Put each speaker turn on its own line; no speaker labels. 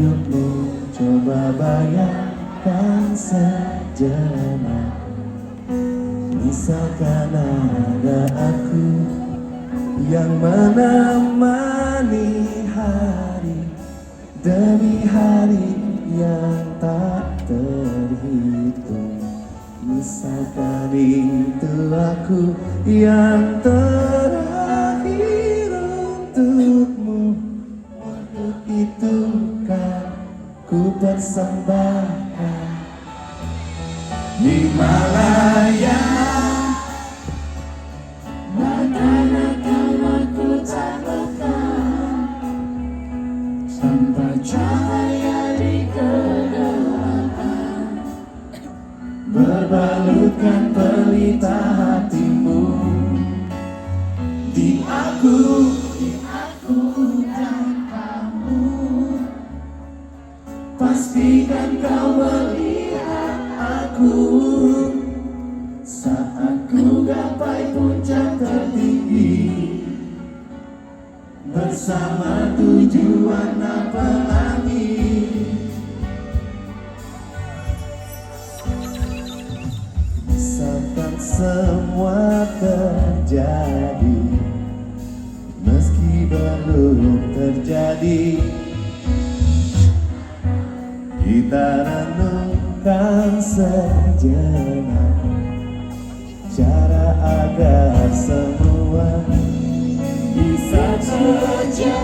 untukmu. Coba bayangkan sejenak, misalkan ada aku yang menemani hari demi hari yang tak terhitung. Misalkan itu aku yang terakhir untukmu. Untuk itu kan ku persembahkan Himalaya. Tanpa cahaya di kegelapan, berbalutkan pelita hatimu di aku dan kamu. Pastikan kau melihat aku saat ku gapai puncak tertinggi, bersama tujuan apalagi. Misalkan semua terjadi, meski belum terjadi, kita renungkan sejenak cara agar semua bisa terjadi.